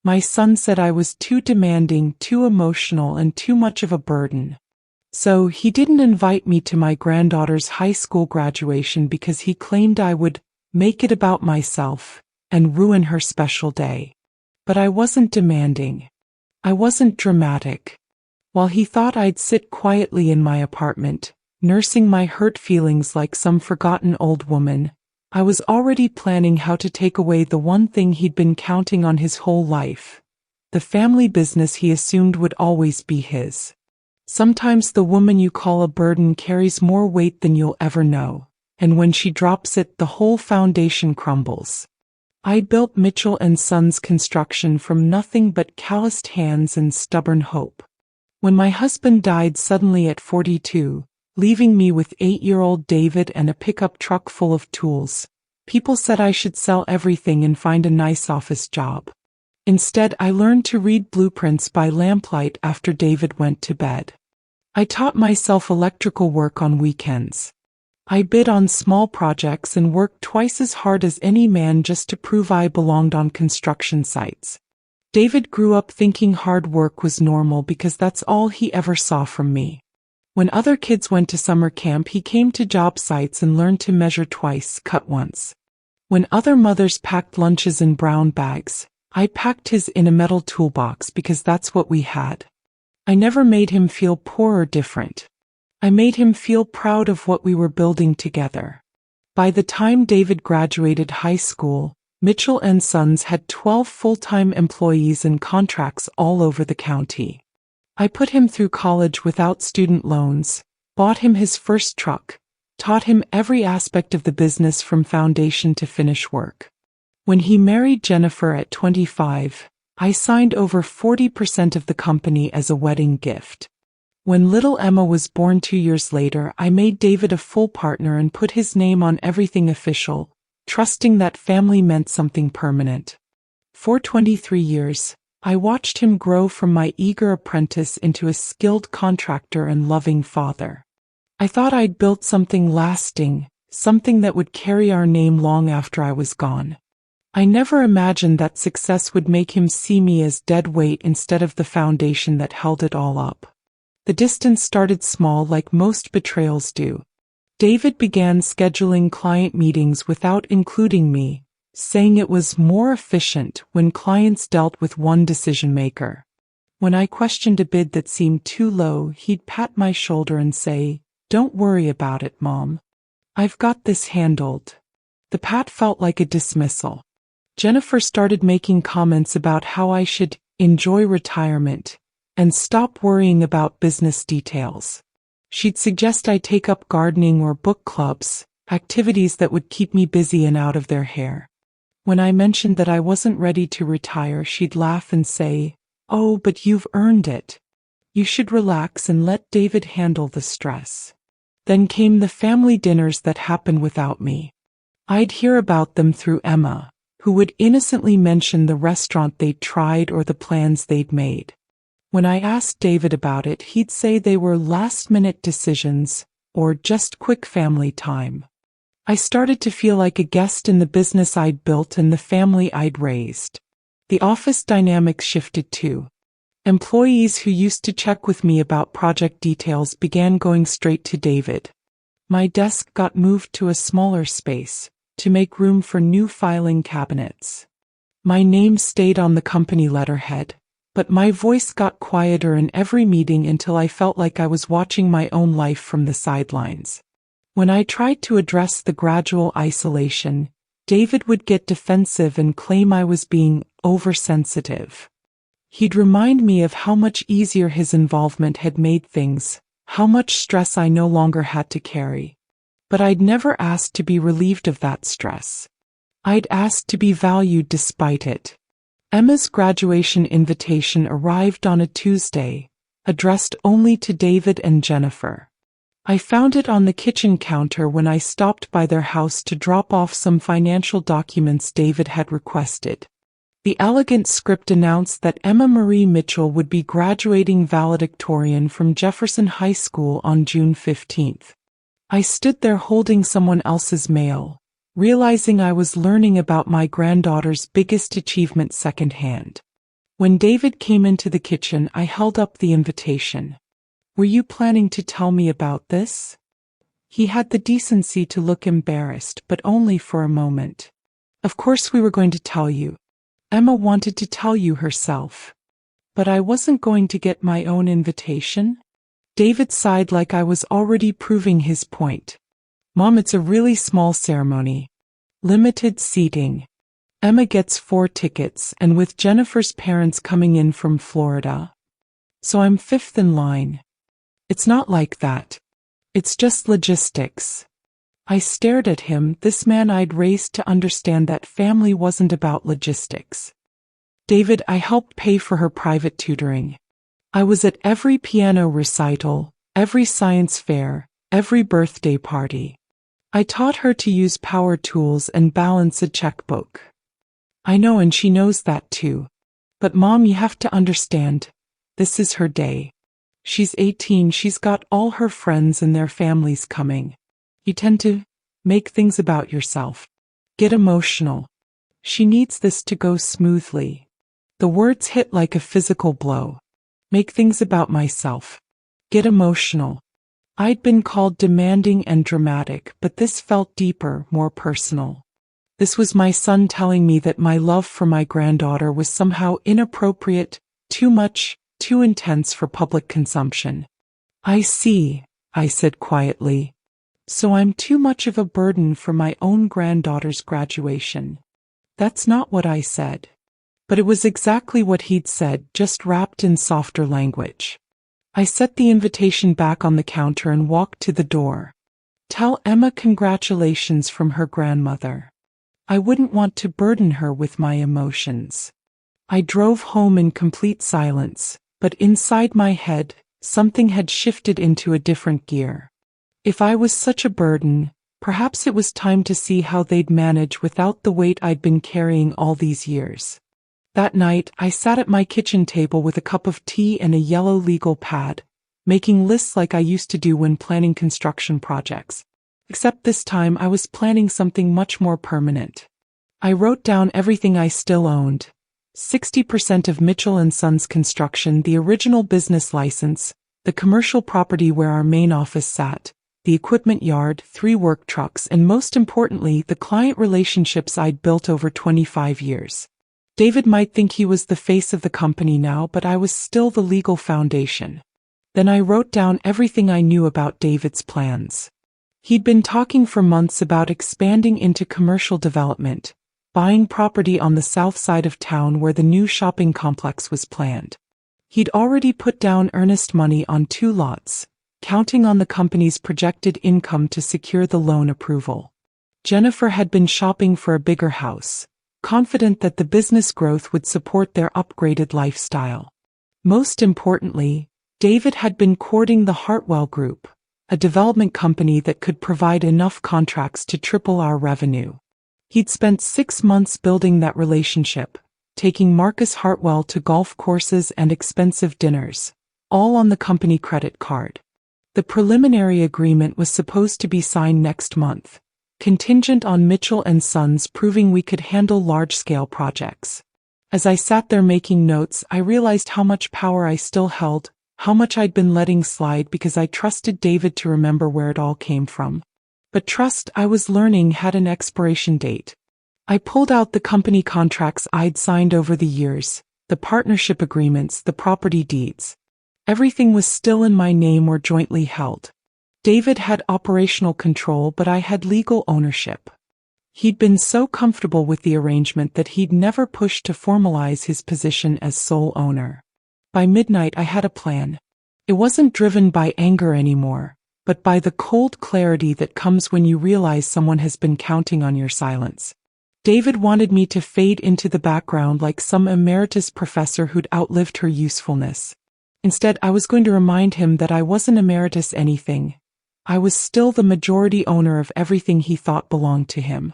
My son said I was too demanding, too emotional, and too much of a burden. So he didn't invite me to my granddaughter's high school graduation because he claimed I would make it about myself and ruin her special day. But I wasn't demanding. I wasn't dramatic. While he thought I'd sit quietly in my apartment, nursing my hurt feelings like some forgotten old woman, I was already planning how to take away the one thing he'd been counting on his whole life, the family business he assumed would always be his. Sometimes the woman you call a burden carries more weight than you'll ever know, and when she drops it, the whole foundation crumbles. I built Mitchell & Sons Construction from nothing but calloused hands and stubborn hope. When my husband died suddenly at 42, leaving me with 8-year-old David and a pickup truck full of tools, people said I should sell everything and find a nice office job. Instead, I learned to read blueprints by lamplight after David went to bed. I taught myself electrical work on weekends. I bid on small projects and worked twice as hard as any man just to prove I belonged on construction sites. David grew up thinking hard work was normal because that's all he ever saw from me. When other kids went to summer camp, he came to job sites and learned to measure twice, cut once. When other mothers packed lunches in brown bags, I packed his in a metal toolbox because that's what we had. I never made him feel poor or different. I made him feel proud of what we were building together. By the time David graduated high school, Mitchell & Sons had 12 full-time employees and contracts all over the county. I put him through college without student loans, bought him his first truck, taught him every aspect of the business from foundation to finish work. When he married Jennifer at 25, I signed over 40% of the company as a wedding gift. When little Emma was born 2 years later, I made David a full partner and put his name on everything official, trusting that family meant something permanent. For 23 years, I watched him grow from my eager apprentice into a skilled contractor and loving father. I thought I'd built something lasting, something that would carry our name long after I was gone. I never imagined that success would make him see me as dead weight instead of the foundation that held it all up. The distance started small, like most betrayals do. David began scheduling client meetings without including me, saying it was more efficient when clients dealt with one decision maker. When I questioned a bid that seemed too low, he'd pat my shoulder and say, "Don't worry about it, Mom. I've got this handled." The pat felt like a dismissal. Jennifer started making comments about how I should enjoy retirement and stop worrying about business details. She'd suggest I take up gardening or book clubs, activities that would keep me busy and out of their hair. When I mentioned that I wasn't ready to retire, she'd laugh and say, "Oh, but you've earned it. You should relax and let David handle the stress." Then came the family dinners that happened without me. I'd hear about them through Emma, who would innocently mention the restaurant they'd tried or the plans they'd made. When I asked David about it, he'd say they were last-minute decisions or just quick family time. I started to feel like a guest in the business I'd built and the family I'd raised. The office dynamics shifted too. Employees who used to check with me about project details began going straight to David. My desk got moved to a smaller space to make room for new filing cabinets. My name stayed on the company letterhead, but my voice got quieter in every meeting until I felt like I was watching my own life from the sidelines. When I tried to address the gradual isolation, David would get defensive and claim I was being oversensitive. He'd remind me of how much easier his involvement had made things, how much stress I no longer had to carry. But I'd never asked to be relieved of that stress. I'd asked to be valued despite it. Emma's graduation invitation arrived on a Tuesday, addressed only to David and Jennifer. I found it on the kitchen counter when I stopped by their house to drop off some financial documents David had requested. The elegant script announced that Emma Marie Mitchell would be graduating valedictorian from Jefferson High School on June 15th. I stood there holding someone else's mail, realizing I was learning about my granddaughter's biggest achievement secondhand. When David came into the kitchen, I held up the invitation. "Were you planning to tell me about this?" He had the decency to look embarrassed, but only for a moment. "Of course we were going to tell you. Emma wanted to tell you herself." "But I wasn't going to get my own invitation?" David sighed like I was already proving his point. "Mom, it's a really small ceremony. Limited seating. Emma gets 4 tickets, and with Jennifer's parents coming in from Florida. So I'm 5th in line." "It's not like that. It's just logistics." I stared at him, this man I'd raised to understand that family wasn't about logistics. "David, I helped pay for her private tutoring. I was at every piano recital, every science fair, every birthday party. I taught her to use power tools and balance a checkbook." "I know, and she knows that too. But Mom, you have to understand, this is her day. She's 18, she's got all her friends and their families coming. You tend to make things about yourself. Get emotional. She needs this to go smoothly." The words hit like a physical blow. Make things about myself. Get emotional. I'd been called demanding and dramatic, but this felt deeper, more personal. This was my son telling me that my love for my granddaughter was somehow inappropriate, too much, too intense for public consumption. "I see," I said quietly. "So I'm too much of a burden for my own granddaughter's graduation." That's not what I said. But it was exactly what he'd said, just wrapped in softer language. I set the invitation back on the counter and walked to the door. "Tell Emma congratulations from her grandmother. I wouldn't want to burden her with my emotions." I drove home in complete silence, but inside my head, something had shifted into a different gear. If I was such a burden, perhaps it was time to see how they'd manage without the weight I'd been carrying all these years. That night, I sat at my kitchen table with a cup of tea and a yellow legal pad, making lists like I used to do when planning construction projects. Except this time I was planning something much more permanent. I wrote down everything I still owned. 60% of Mitchell & Sons Construction, the original business license, the commercial property where our main office sat, the equipment yard, 3 work trucks, and most importantly, the client relationships I'd built over 25 years. David might think he was the face of the company now, but I was still the legal foundation. Then I wrote down everything I knew about David's plans. He'd been talking for months about expanding into commercial development, buying property on the south side of town where the new shopping complex was planned. He'd already put down earnest money on 2 lots, counting on the company's projected income to secure the loan approval. Jennifer had been shopping for a bigger house, confident that the business growth would support their upgraded lifestyle. Most importantly, David had been courting the Hartwell Group, a development company that could provide enough contracts to triple our revenue. He'd spent 6 months building that relationship, taking Marcus Hartwell to golf courses and expensive dinners, all on the company credit card. The preliminary agreement was supposed to be signed next month, contingent on Mitchell & Sons proving we could handle large-scale projects. As I sat there making notes, I realized how much power I still held, how much I'd been letting slide because I trusted David to remember where it all came from. But trust, I was learning, had an expiration date. I pulled out the company contracts I'd signed over the years, the partnership agreements, the property deeds. Everything was still in my name or jointly held. David had operational control, but I had legal ownership. He'd been so comfortable with the arrangement that he'd never pushed to formalize his position as sole owner. By midnight I had a plan. It wasn't driven by anger anymore, but by the cold clarity that comes when you realize someone has been counting on your silence. David wanted me to fade into the background like some emeritus professor who'd outlived her usefulness. Instead, I was going to remind him that I wasn't emeritus anything. I was still the majority owner of everything he thought belonged to him.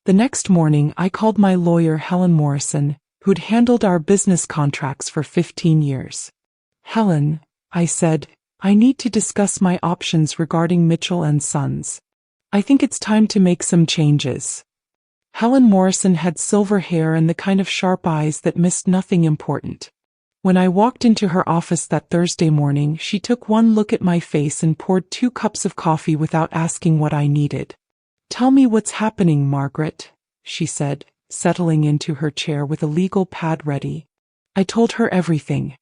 The next morning, I called my lawyer Helen Morrison, who'd handled our business contracts for 15 years. "Helen," I said, "I need to discuss my options regarding Mitchell & Sons. I think it's time to make some changes." Helen Morrison had silver hair and the kind of sharp eyes that missed nothing important. When I walked into her office that Thursday morning, she took one look at my face and poured 2 cups of coffee without asking what I needed. "Tell me what's happening, Margaret," she said, settling into her chair with a legal pad ready. I told her everything.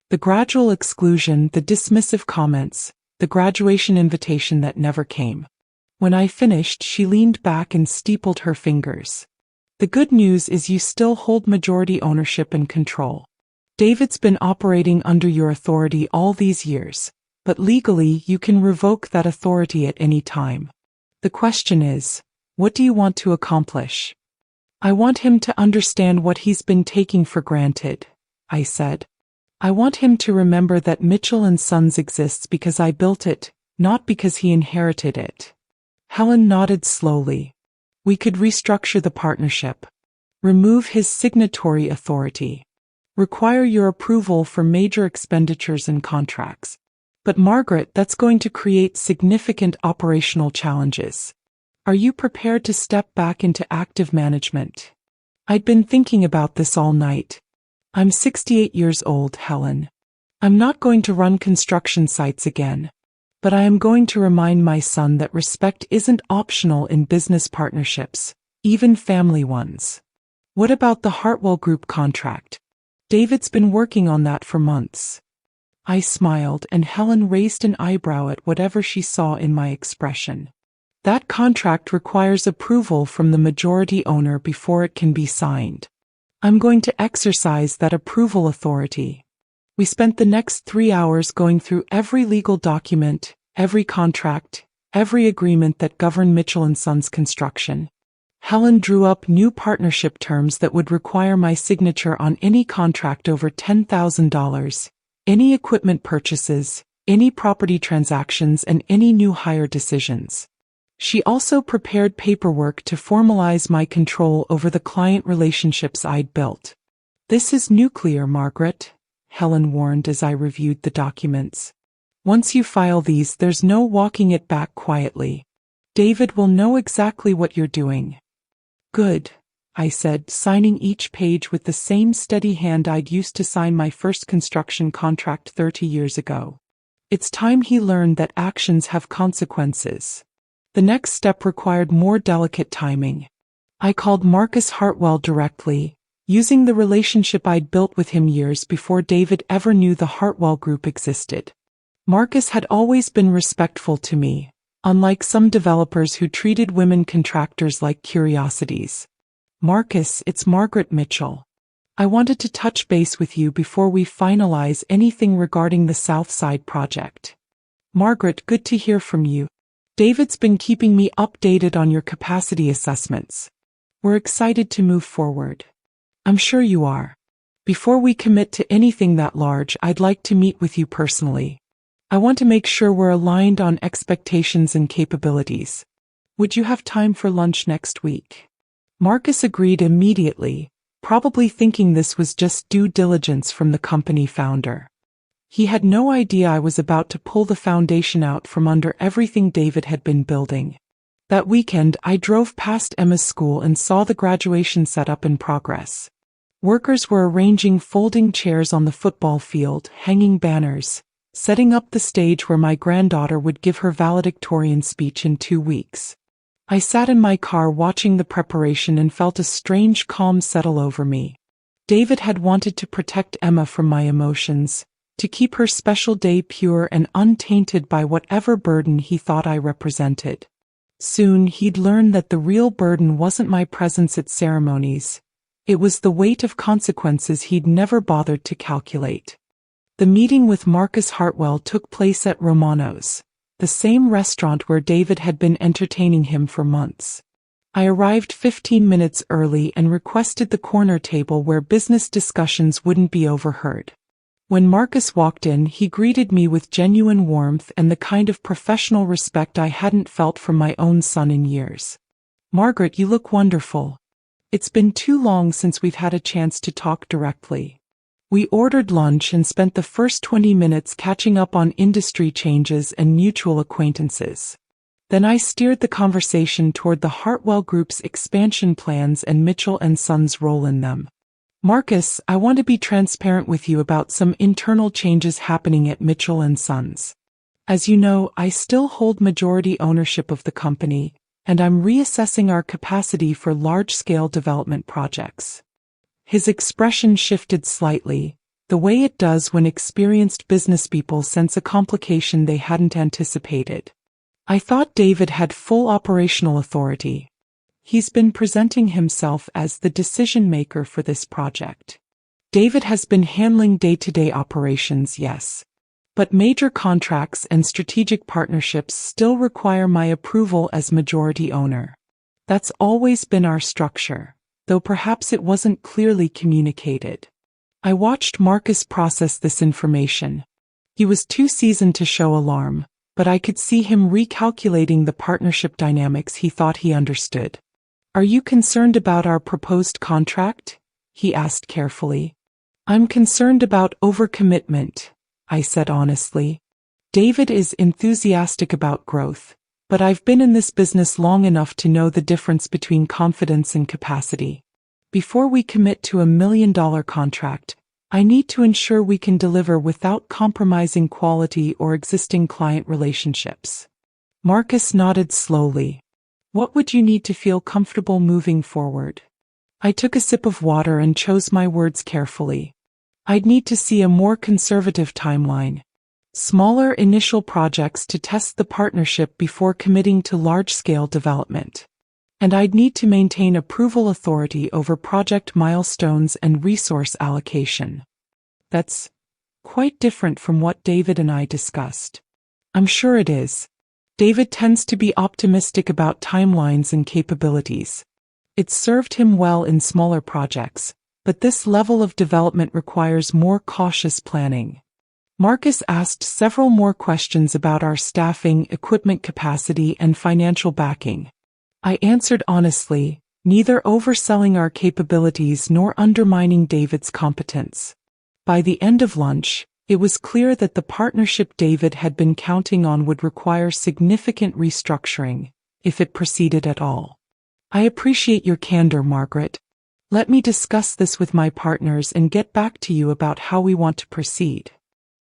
The gradual exclusion, the dismissive comments, the graduation invitation that never came. When I finished, she leaned back and steepled her fingers. "The good news is you still hold majority ownership and control. David's been operating under your authority all these years, but legally you can revoke that authority at any time. The question is, what do you want to accomplish?" "I want him to understand what he's been taking for granted," I said. "I want him to remember that Mitchell & Sons exists because I built it, not because he inherited it." Helen nodded slowly. "We could restructure the partnership. Remove his signatory authority. Require your approval for major expenditures and contracts. But Margaret, that's going to create significant operational challenges. Are you prepared to step back into active management?" I'd been thinking about this all night. I'm 68 years old, Helen. I'm not going to run construction sites again. But I am going to remind my son that respect isn't optional in business partnerships, even family ones. What about the Hartwell Group contract? David's been working on that for months. I smiled, and Helen raised an eyebrow at whatever she saw in my expression. That contract requires approval from the majority owner before it can be signed. I'm going to exercise that approval authority. We spent the next 3 hours going through every legal document, every contract, every agreement that governed Mitchell & Sons construction. Helen drew up new partnership terms that would require my signature on any contract over $10,000, any equipment purchases, any property transactions, and any new hire decisions. She also prepared paperwork to formalize my control over the client relationships I'd built. "This is nuclear, Margaret," Helen warned as I reviewed the documents. "Once you file these, there's no walking it back quietly. David will know exactly what you're doing." "Good," I said, signing each page with the same steady hand I'd used to sign my first construction contract 30 years ago. It's time he learned that actions have consequences. The next step required more delicate timing. I called Marcus Hartwell directly, using the relationship I'd built with him years before David ever knew the Hartwell Group existed. Marcus had always been respectful to me, unlike some developers who treated women contractors like curiosities. "Marcus, it's Margaret Mitchell. I wanted to touch base with you before we finalize anything regarding the South Side project." "Margaret, good to hear from you. David's been keeping me updated on your capacity assessments. We're excited to move forward." "I'm sure you are. Before we commit to anything that large, I'd like to meet with you personally. I want to make sure we're aligned on expectations and capabilities. Would you have time for lunch next week?" Marcus agreed immediately, probably thinking this was just due diligence from the company founder. He had no idea I was about to pull the foundation out from under everything David had been building. That weekend, I drove past Emma's school and saw the graduation setup in progress. Workers were arranging folding chairs on the football field, hanging banners, setting up the stage where my granddaughter would give her valedictorian speech in 2 weeks. I sat in my car watching the preparation and felt a strange calm settle over me. David had wanted to protect Emma from my emotions, to keep her special day pure and untainted by whatever burden he thought I represented. Soon he'd learn that the real burden wasn't my presence at ceremonies. It was the weight of consequences he'd never bothered to calculate. The meeting with Marcus Hartwell took place at Romano's, the same restaurant where David had been entertaining him for months. I arrived 15 minutes early and requested the corner table where business discussions wouldn't be overheard. When Marcus walked in, he greeted me with genuine warmth and the kind of professional respect I hadn't felt from my own son in years. "Margaret, you look wonderful. It's been too long since we've had a chance to talk directly." We ordered lunch and spent the first 20 minutes catching up on industry changes and mutual acquaintances. Then I steered the conversation toward the Hartwell Group's expansion plans and Mitchell & Sons' role in them. Marcus, I want to be transparent with you about some internal changes happening at Mitchell & Sons. As you know, I still hold majority ownership of the company, and I'm reassessing our capacity for large-scale development projects. His expression shifted slightly, the way it does when experienced businesspeople sense a complication they hadn't anticipated. I thought David had full operational authority. He's been presenting himself as the decision-maker for this project. David has been handling day-to-day operations, yes. But major contracts and strategic partnerships still require my approval as majority owner. That's always been our structure, though perhaps it wasn't clearly communicated. I watched Marcus process this information. He was too seasoned to show alarm, but I could see him recalculating the partnership dynamics he thought he understood. Are you concerned about our proposed contract? He asked carefully. I'm concerned about overcommitment, I said honestly. David is enthusiastic about growth, but I've been in this business long enough to know the difference between confidence and capacity. Before we commit to $1 million contract, I need to ensure we can deliver without compromising quality or existing client relationships. Marcus nodded slowly. What would you need to feel comfortable moving forward? I took a sip of water and chose my words carefully. I'd need to see a more conservative timeline. Smaller initial projects to test the partnership before committing to large-scale development. And I'd need to maintain approval authority over project milestones and resource allocation. That's quite different from what David and I discussed. I'm sure it is. David tends to be optimistic about timelines and capabilities. It's served him well in smaller projects, but this level of development requires more cautious planning. Marcus asked several more questions about our staffing, equipment capacity, and financial backing. I answered honestly, neither overselling our capabilities nor undermining David's competence. By the end of lunch, it was clear that the partnership David had been counting on would require significant restructuring, if it proceeded at all. I appreciate your candor, Margaret. Let me discuss this with my partners and get back to you about how we want to proceed.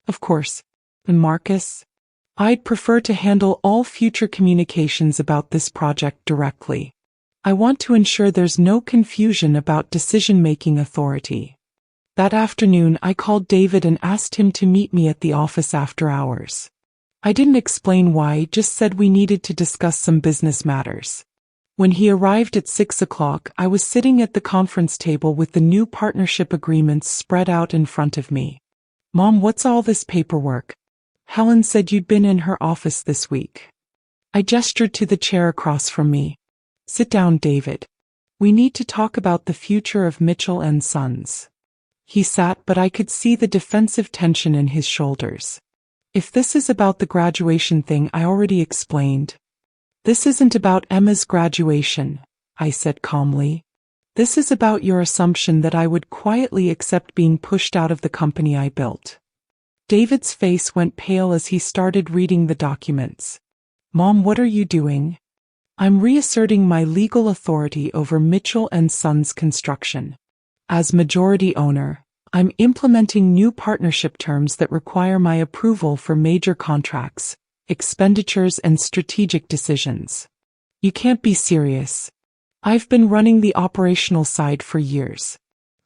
Of course. And Marcus? I'd prefer to handle all future communications about this project directly. I want to ensure there's no confusion about decision-making authority. That afternoon, I called David and asked him to meet me at the office after hours. I didn't explain why, just said we needed to discuss some business matters. When he arrived at 6 o'clock, I was sitting at the conference table with the new partnership agreements spread out in front of me. Mom, what's all this paperwork? Helen said you'd been in her office this week. I gestured to the chair across from me. Sit down, David. We need to talk about the future of Mitchell & Sons. He sat, but I could see the defensive tension in his shoulders. If this is about the graduation thing I already explained. This isn't about Emma's graduation, I said calmly. This is about your assumption that I would quietly accept being pushed out of the company I built. David's face went pale as he started reading the documents. Mom, what are you doing? I'm reasserting my legal authority over Mitchell & Sons construction. As majority owner, I'm implementing new partnership terms that require my approval for major contracts, expenditures, and strategic decisions. You can't be serious. I've been running the operational side for years.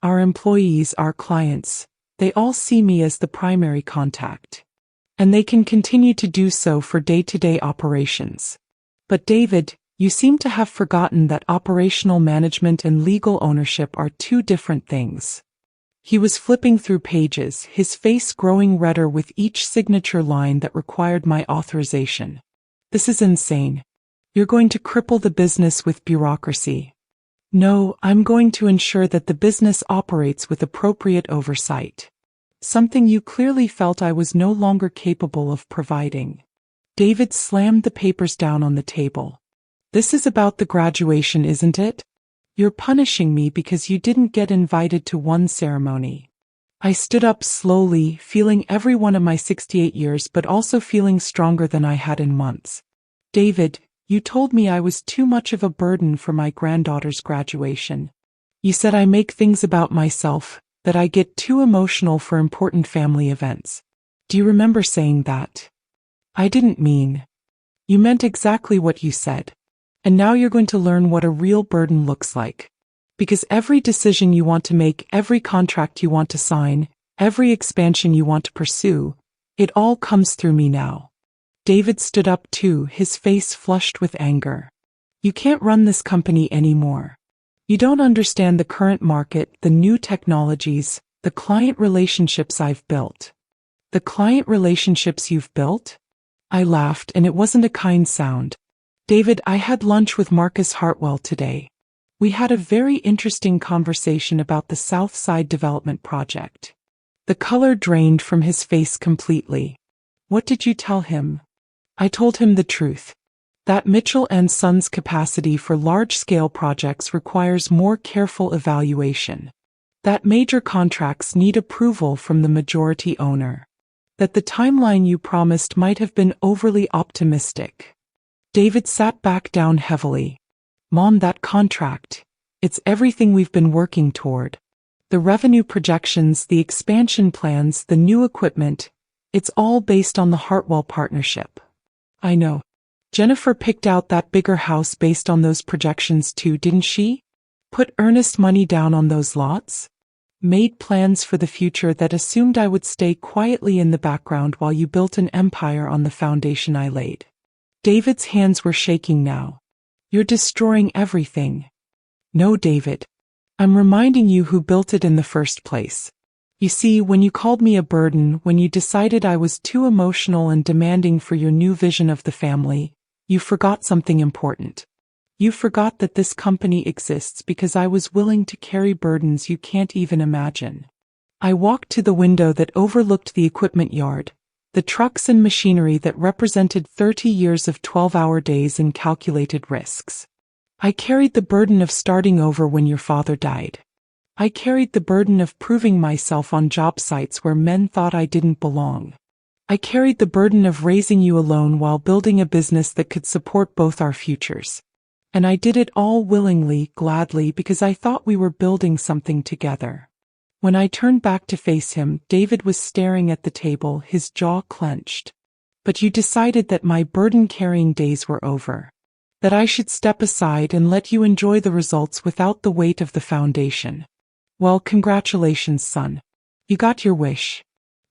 Our employees, our clients, they all see me as the primary contact. And they can continue to do so for day-to-day operations. But David, you seem to have forgotten that operational management and legal ownership are two different things. He was flipping through pages, his face growing redder with each signature line that required my authorization. This is insane. You're going to cripple the business with bureaucracy. No, I'm going to ensure that the business operates with appropriate oversight. Something you clearly felt I was no longer capable of providing. David slammed the papers down on the table. This is about the graduation, isn't it? You're punishing me because you didn't get invited to one ceremony. I stood up slowly, feeling every one of my 68 years but also feeling stronger than I had in months. David, You told me I was too much of a burden for my granddaughter's graduation. You said I make things about myself, that I get too emotional for important family events. Do you remember saying that? I didn't mean. You meant exactly what you said. And now you're going to learn what a real burden looks like. Because every decision you want to make, every contract you want to sign, every expansion you want to pursue, it all comes through me now. David stood up too, his face flushed with anger. You can't run this company anymore. You don't understand the current market, the new technologies, the client relationships I've built. The client relationships you've built? I laughed, and it wasn't a kind sound. David, I had lunch with Marcus Hartwell today. We had a very interesting conversation about the South Side Development Project. The color drained from his face completely. What did you tell him? I told him the truth. That Mitchell & Sons' capacity for large-scale projects requires more careful evaluation. That major contracts need approval from the majority owner. That the timeline you promised might have been overly optimistic. David sat back down heavily. Mom, that contract. It's everything we've been working toward. The revenue projections, the expansion plans, the new equipment. It's all based on the Hartwell partnership. I know. Jennifer picked out that bigger house based on those projections too, didn't she? Put earnest money down on those lots? Made plans for the future that assumed I would stay quietly in the background while you built an empire on the foundation I laid. David's hands were shaking now. You're destroying everything. No, David. I'm reminding you who built it in the first place. You see, when you called me a burden, when you decided I was too emotional and demanding for your new vision of the family, you forgot something important. You forgot that this company exists because I was willing to carry burdens you can't even imagine. I walked to the window that overlooked the equipment yard, the trucks and machinery that represented 30 years of 12-hour days and calculated risks. I carried the burden of starting over when your father died. I carried the burden of proving myself on job sites where men thought I didn't belong. I carried the burden of raising you alone while building a business that could support both our futures. And I did it all willingly, gladly, because I thought we were building something together. When I turned back to face him, David was staring at the table, his jaw clenched. But you decided that my burden-carrying days were over. That I should step aside and let you enjoy the results without the weight of the foundation. Well, congratulations, son. You got your wish.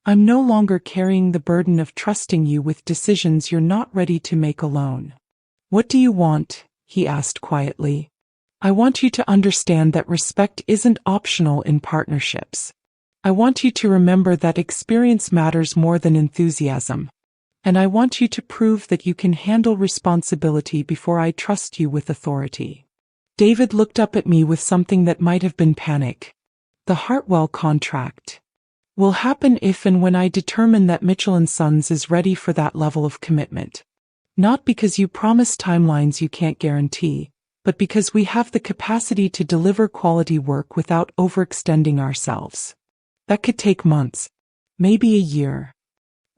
I'm no longer carrying the burden of trusting you with decisions you're not ready to make alone. What do you want? He asked quietly. I want you to understand that respect isn't optional in partnerships. I want you to remember that experience matters more than enthusiasm. And I want you to prove that you can handle responsibility before I trust you with authority. David looked up at me with something that might have been panic. The Hartwell contract will happen if and when I determine that Mitchell & Sons is ready for that level of commitment. Not because you promise timelines you can't guarantee, but because we have the capacity to deliver quality work without overextending ourselves. That could take months, maybe a year.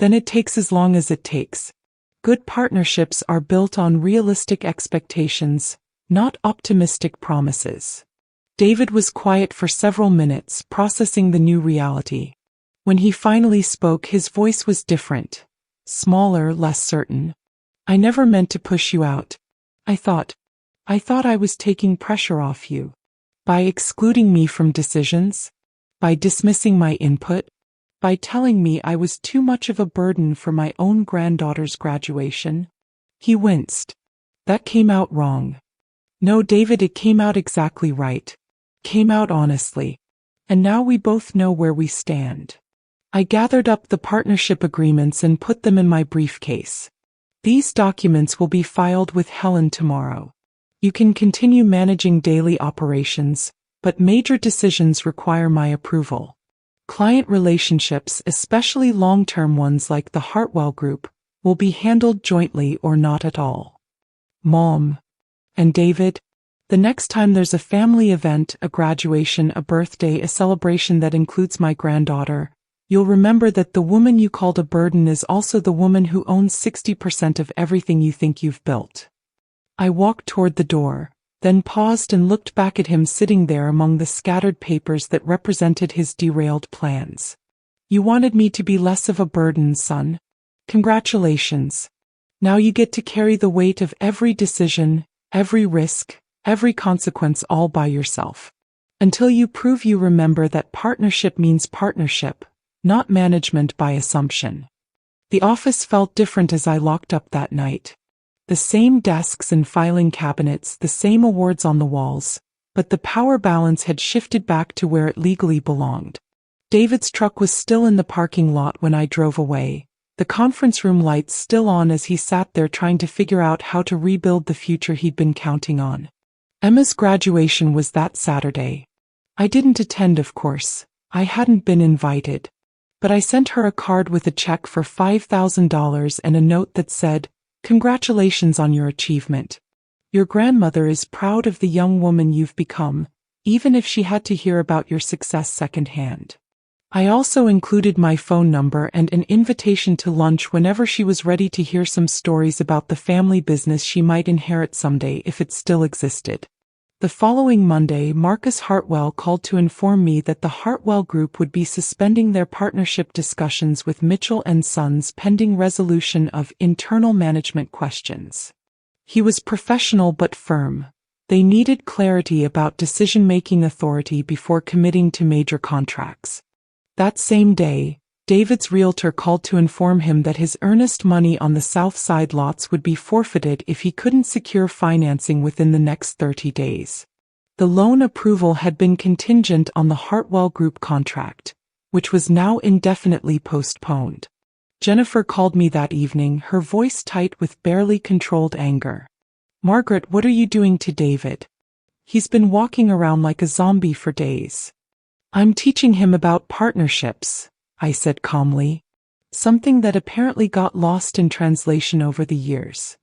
Then it takes as long as it takes. Good partnerships are built on realistic expectations, not optimistic promises. David was quiet for several minutes, processing the new reality. When he finally spoke, his voice was different, smaller, less certain. I never meant to push you out. I thought I was taking pressure off you. By excluding me from decisions? By dismissing my input? By telling me I was too much of a burden for my own granddaughter's graduation? He winced. That came out wrong. No, David, it came out exactly right. Came out honestly. And now we both know where we stand. I gathered up the partnership agreements and put them in my briefcase. These documents will be filed with Helen tomorrow. You can continue managing daily operations, but major decisions require my approval. Client relationships, especially long-term ones like the Hartwell Group, will be handled jointly or not at all. Mom. And David, the next time there's a family event, a graduation, a birthday, a celebration that includes my granddaughter, you'll remember that the woman you called a burden is also the woman who owns 60% of everything you think you've built. I walked toward the door, then paused and looked back at him sitting there among the scattered papers that represented his derailed plans. You wanted me to be less of a burden, son. Congratulations. Now you get to carry the weight of every decision, every risk, every consequence all by yourself. Until you prove you remember that partnership means partnership, not management by assumption. The office felt different as I locked up that night. The same desks and filing cabinets, the same awards on the walls, but the power balance had shifted back to where it legally belonged. David's truck was still in the parking lot when I drove away, the conference room lights still on as he sat there trying to figure out how to rebuild the future he'd been counting on. Emma's graduation was that Saturday. I didn't attend, of course. I hadn't been invited. But I sent her a card with a check for $5,000 and a note that said, "Congratulations on your achievement. Your grandmother is proud of the young woman you've become, even if she had to hear about your success secondhand." I also included my phone number and an invitation to lunch whenever she was ready to hear some stories about the family business she might inherit someday if it still existed. The following Monday, Marcus Hartwell called to inform me that the Hartwell Group would be suspending their partnership discussions with Mitchell & Sons pending resolution of internal management questions. He was professional but firm. They needed clarity about decision-making authority before committing to major contracts. That same day, David's realtor called to inform him that his earnest money on the South Side lots would be forfeited if he couldn't secure financing within the next 30 days. The loan approval had been contingent on the Hartwell Group contract, which was now indefinitely postponed. Jennifer called me that evening, her voice tight with barely controlled anger. "Margaret, what are you doing to David? He's been walking around like a zombie for days." "I'm teaching him about partnerships," I said calmly. "Something that apparently got lost in translation over the years.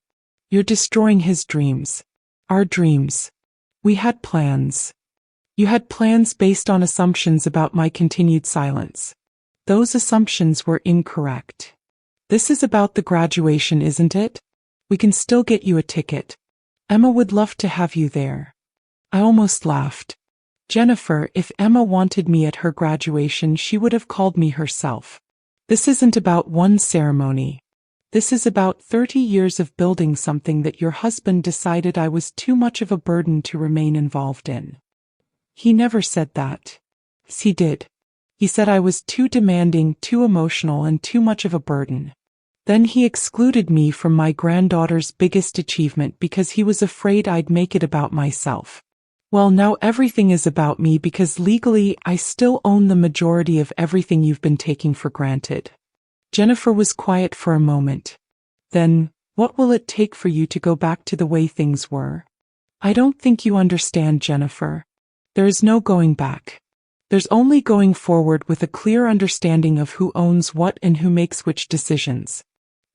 You're destroying his dreams. Our dreams. We had plans. You had plans based on assumptions about my continued silence. Those assumptions were incorrect. This is about the graduation, isn't it? We can still get you a ticket. Emma would love to have you there." I almost laughed. Jennifer, if Emma wanted me at her graduation, she would have called me herself. This isn't about one ceremony. This is about 30 years of building something that your husband decided I was too much of a burden to remain involved in. He never said that. He did. He said I was too demanding, too emotional, and too much of a burden. Then he excluded me from my granddaughter's biggest achievement because he was afraid I'd make it about myself. Well, now everything is about me because legally I still own the majority of everything you've been taking for granted. Jennifer was quiet for a moment. Then, what will it take for you to go back to the way things were? I don't think you understand, Jennifer. There is no going back. There's only going forward with a clear understanding of who owns what and who makes which decisions.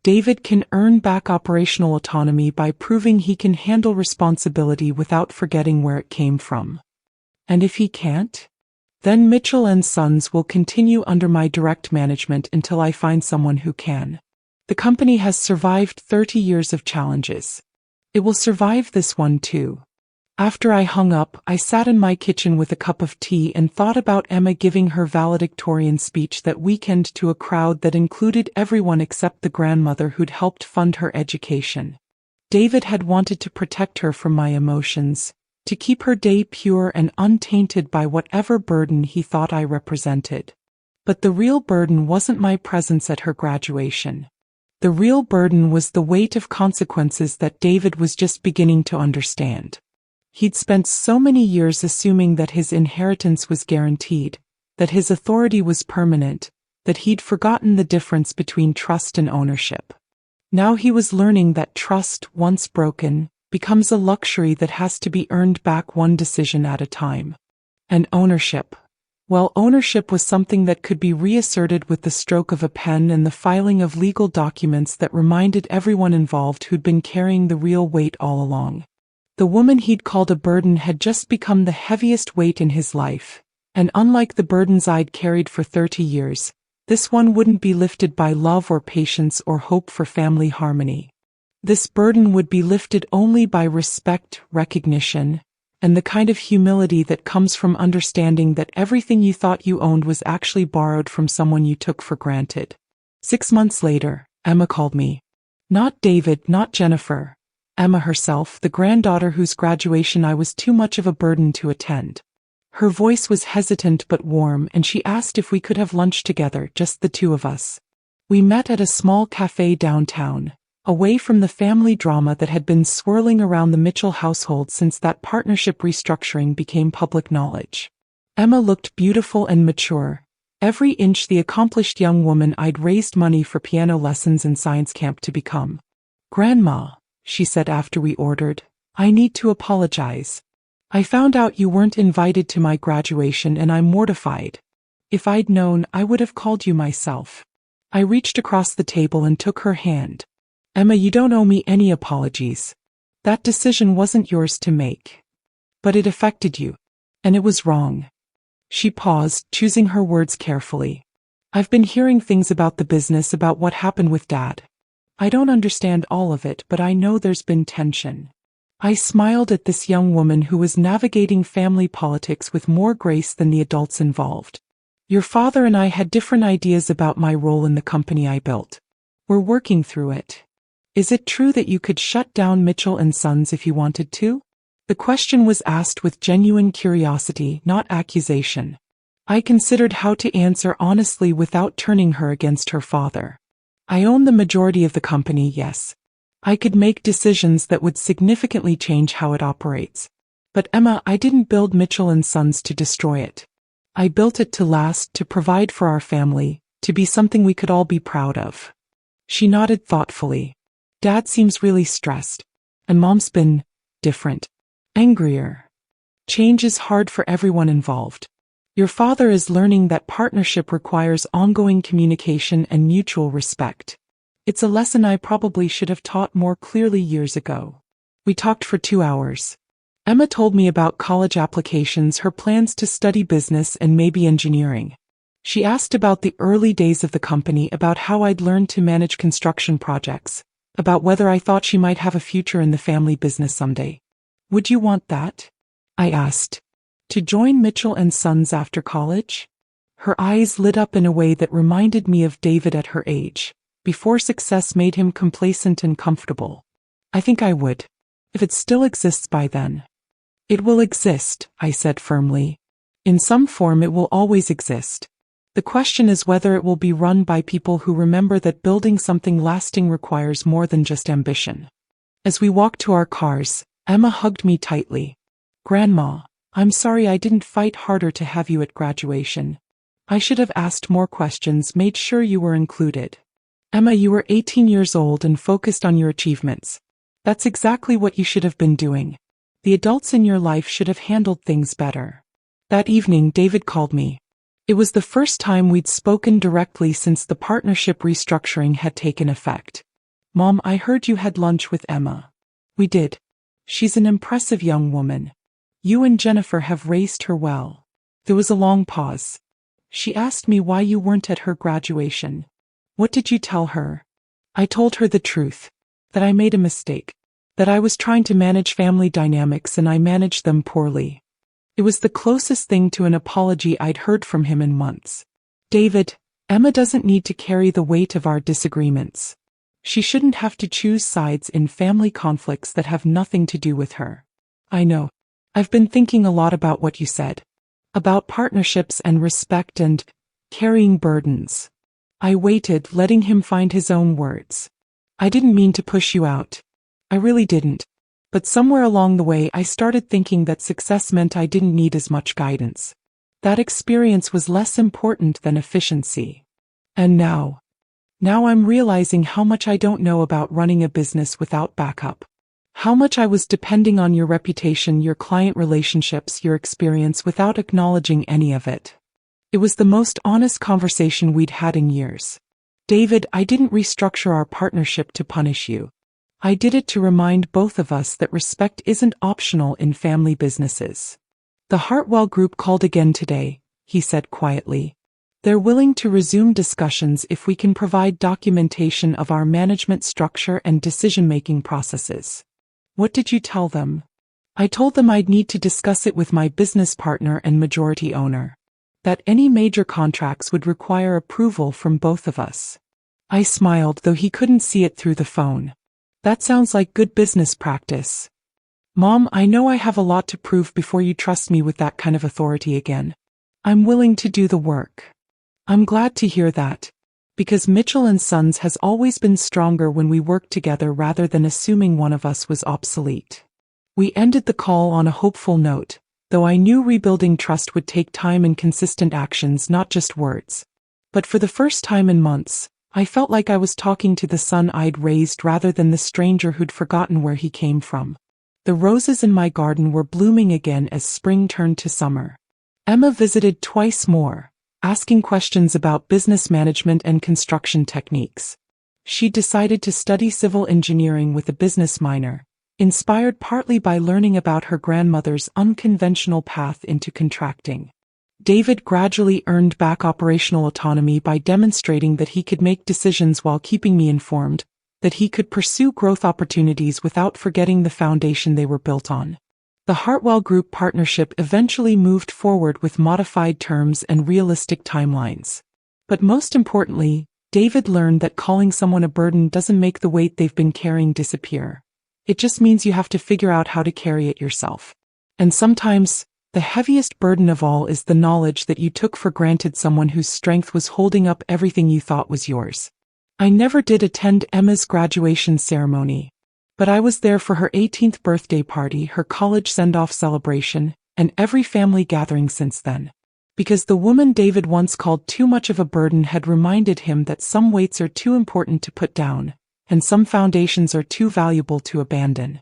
David can earn back operational autonomy by proving he can handle responsibility without forgetting where it came from. And if he can't? Then Mitchell & Sons will continue under my direct management until I find someone who can. The company has survived 30 years of challenges. It will survive this one too. After I hung up, I sat in my kitchen with a cup of tea and thought about Emma giving her valedictorian speech that weekend to a crowd that included everyone except the grandmother who'd helped fund her education. David had wanted to protect her from my emotions, to keep her day pure and untainted by whatever burden he thought I represented. But the real burden wasn't my presence at her graduation. The real burden was the weight of consequences that David was just beginning to understand. He'd spent so many years assuming that his inheritance was guaranteed, that his authority was permanent, that he'd forgotten the difference between trust and ownership. Now he was learning that trust, once broken, becomes a luxury that has to be earned back one decision at a time. And ownership. Well, ownership was something that could be reasserted with the stroke of a pen and the filing of legal documents that reminded everyone involved who'd been carrying the real weight all along. The woman he'd called a burden had just become the heaviest weight in his life, and unlike the burdens I'd carried for 30 years, this one wouldn't be lifted by love or patience or hope for family harmony. This burden would be lifted only by respect, recognition, and the kind of humility that comes from understanding that everything you thought you owned was actually borrowed from someone you took for granted. 6 months later, Emma called me. Not David, not Jennifer. Emma herself, the granddaughter whose graduation I was too much of a burden to attend. Her voice was hesitant but warm, and she asked if we could have lunch together, just the two of us. We met at a small cafe downtown, away from the family drama that had been swirling around the Mitchell household since that partnership restructuring became public knowledge. Emma looked beautiful and mature, every inch the accomplished young woman I'd raised money for piano lessons and science camp to become. "Grandma," she said after we ordered, "I need to apologize. I found out you weren't invited to my graduation and I'm mortified. If I'd known, I would have called you myself." I reached across the table and took her hand. "Emma, you don't owe me any apologies. That decision wasn't yours to make. But it affected you. And it was wrong." She paused, choosing her words carefully. "I've been hearing things about the business, about what happened with Dad. I don't understand all of it, but I know there's been tension." I smiled at this young woman who was navigating family politics with more grace than the adults involved. "Your father and I had different ideas about my role in the company I built. We're working through it. Is it true that you could shut down Mitchell & Sons if you wanted to?" The question was asked with genuine curiosity, not accusation. I considered how to answer honestly without turning her against her father. "I own the majority of the company, yes. I could make decisions that would significantly change how it operates. But Emma, I didn't build Mitchell & Sons to destroy it. I built it to last, to provide for our family, to be something we could all be proud of." She nodded thoughtfully. "Dad seems really stressed. And Mom's been different. Angrier. Change is hard for everyone involved. Your father is learning that partnership requires ongoing communication and mutual respect. It's a lesson I probably should have taught more clearly years ago." We talked for 2 hours. Emma told me about college applications, her plans to study business and maybe engineering. She asked about the early days of the company, about how I'd learned to manage construction projects, about whether I thought she might have a future in the family business someday. "Would you want that?" I asked. "To join Mitchell & Sons after college?" Her eyes lit up in a way that reminded me of David at her age, before success made him complacent and comfortable. "I think I would. If it still exists by then." "It will exist," I said firmly. "In some form it will always exist. The question is whether it will be run by people who remember that building something lasting requires more than just ambition." As we walked to our cars, Emma hugged me tightly. "Grandma, I'm sorry I didn't fight harder to have you at graduation. I should have asked more questions, made sure you were included. Emma, you were 18 years old and focused on your achievements. That's exactly what you should have been doing. The adults in your life should have handled things better." That evening, David called me. It was the first time we'd spoken directly since the partnership restructuring had taken effect. "Mom, I heard you had lunch with Emma." "We did. She's an impressive young woman. You and Jennifer have raised her well." There was a long pause. "She asked me why you weren't at her graduation. What did you tell her?" I told her the truth. That I made a mistake. That I was trying to manage family dynamics and I managed them poorly. It was the closest thing to an apology I'd heard from him in months. "David, Emma doesn't need to carry the weight of our disagreements. She shouldn't have to choose sides in family conflicts that have nothing to do with her." "I know. I've been thinking a lot about what you said. About partnerships and respect and carrying burdens." I waited, letting him find his own words. "I didn't mean to push you out. I really didn't. But somewhere along the way I started thinking that success meant I didn't need as much guidance. That experience was less important than efficiency. And now I'm realizing how much I don't know about running a business without backup. How much I was depending on your reputation, your client relationships, your experience without acknowledging any of it." It was the most honest conversation we'd had in years. "David, I didn't restructure our partnership to punish you. I did it to remind both of us that respect isn't optional in family businesses." The Hartwell Group called again today, he said quietly. They're willing to resume discussions if we can provide documentation of our management structure and decision-making processes. What did you tell them? I told them I'd need to discuss it with my business partner and majority owner. That any major contracts would require approval from both of us. I smiled, though he couldn't see it through the phone. That sounds like good business practice. Mom, I know I have a lot to prove before you trust me with that kind of authority again. I'm willing to do the work. I'm glad to hear that. Because Mitchell & Sons has always been stronger when we worked together rather than assuming one of us was obsolete. We ended the call on a hopeful note, though I knew rebuilding trust would take time and consistent actions, not just words. But for the first time in months, I felt like I was talking to the son I'd raised rather than the stranger who'd forgotten where he came from. The roses in my garden were blooming again as spring turned to summer. Emma visited twice more, asking questions about business management and construction techniques. She decided to study civil engineering with a business minor, inspired partly by learning about her grandmother's unconventional path into contracting. David gradually earned back operational autonomy by demonstrating that he could make decisions while keeping me informed, that he could pursue growth opportunities without forgetting the foundation they were built on. The Hartwell Group partnership eventually moved forward with modified terms and realistic timelines. But most importantly, David learned that calling someone a burden doesn't make the weight they've been carrying disappear. It just means you have to figure out how to carry it yourself. And sometimes, the heaviest burden of all is the knowledge that you took for granted someone whose strength was holding up everything you thought was yours. I never did attend Emma's graduation ceremony, but I was there for her 18th birthday party, her college send-off celebration, and every family gathering since then. Because the woman David once called too much of a burden had reminded him that some weights are too important to put down, and some foundations are too valuable to abandon.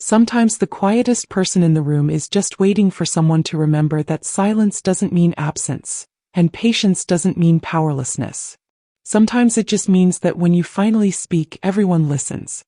Sometimes the quietest person in the room is just waiting for someone to remember that silence doesn't mean absence, and patience doesn't mean powerlessness. Sometimes it just means that when you finally speak, everyone listens.